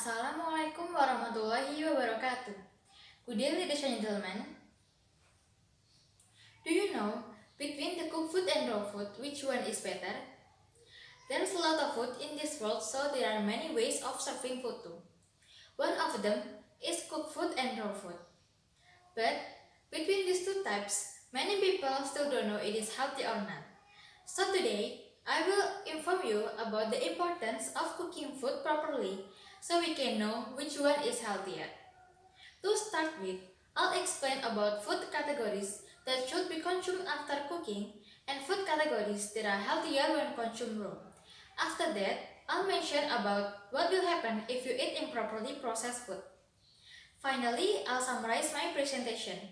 Assalamualaikum warahmatullahi wabarakatuh. Good day, ladies and gentlemen. Do you know, between the cooked food and raw food, which one is better? There's a lot of food in this world, so there are many ways of serving food too. One of them is cooked food and raw food. But between these two types, many people still don't know it is healthy or not. So today, I will inform you about the importance of cooking food properly so we can know which one is healthier. To start with, I'll explain about food categories that should be consumed after cooking and food categories that are healthier when consumed raw. After that, I'll mention about what will happen if you eat improperly processed food. Finally, I'll summarize my presentation.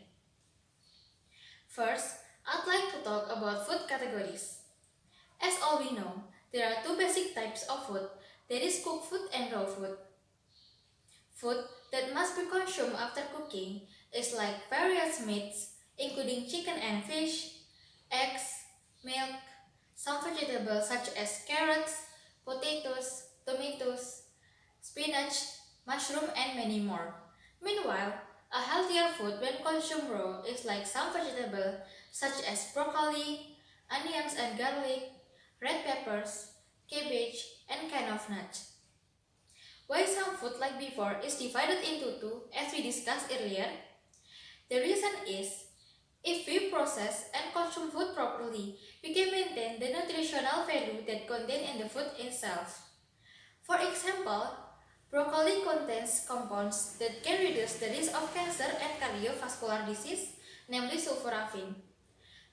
First, I'd like to talk about food categories. As all we know, there are two basic types of food, that is cooked food and raw food. Food that must be consumed after cooking is like various meats, including chicken and fish, eggs, milk, some vegetables such as carrots, potatoes, tomatoes, spinach, mushroom, and many more. Meanwhile, a healthier food when consumed raw is like some vegetables such as broccoli, onions and garlic, red peppers, cabbage, and kind of nuts. Why some food like before is divided into two as we discussed earlier? The reason is, if we process and consume food properly, we can maintain the nutritional value that contained in the food itself. For example, broccoli contains compounds that can reduce the risk of cancer and cardiovascular disease, namely sulforaphane.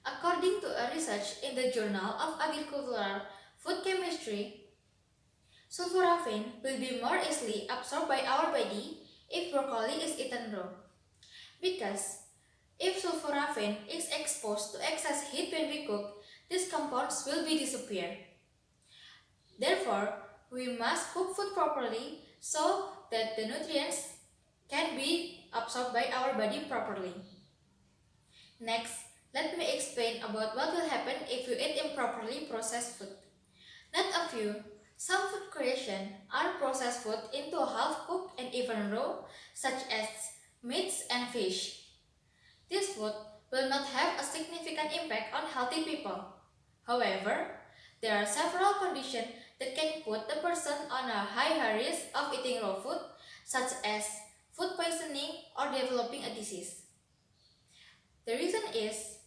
According to a research in the Journal of Agricultural Food Chemistry, sulforaphane will be more easily absorbed by our body if broccoli is eaten raw. Because if sulforaphane is exposed to excess heat when we cook, these compounds will be disappear. Therefore, we must cook food properly so that the nutrients can be absorbed by our body properly. Next, let me explain about what will happen if you eat improperly processed food. Not a few, some food creations are processed food into half-cooked and even raw, such as meats and fish. This food will not have a significant impact on healthy people. However, there are several conditions that can put the person on a high risk of eating raw food, such as food poisoning or developing a disease. The reason is,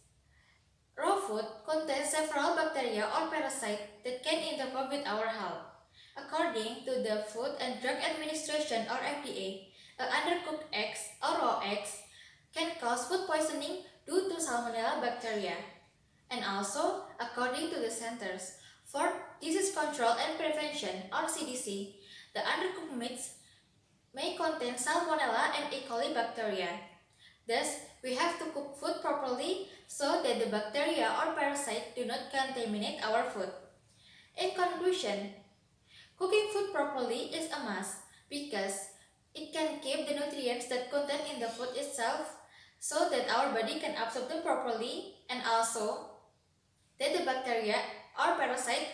raw food contains several bacteria or parasites that can interfere with our health. According to the Food and Drug Administration or FDA, undercooked eggs or raw eggs can cause food poisoning due to salmonella bacteria. And also, according to the Centers for Disease Control and Prevention or CDC, the undercooked meats may contain salmonella and E. coli bacteria. Thus, we have to cook food properly so that the bacteria or parasites do not contaminate our food. In conclusion, cooking food properly is a must because it can keep the nutrients that contain in the food itself so that our body can absorb them properly and also that the bacteria or parasite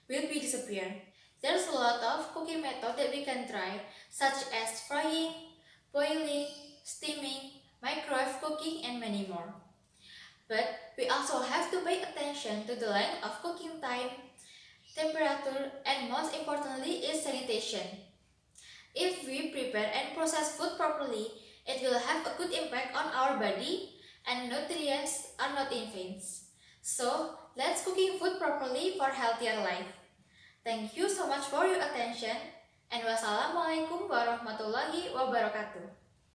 will be disappear. There's a lot of cooking methods that we can try, such as frying, boiling, steaming, microwave cooking, and many more. But we also have to pay attention to the length of cooking time, temperature, and most importantly is sanitation. If we prepare and process food properly, it will have a good impact on our body and nutrients are not in vains. So, let's cooking food properly for healthier life. Thank you so much for your attention and wassalamualaikum warahmatullahi wabarakatuh.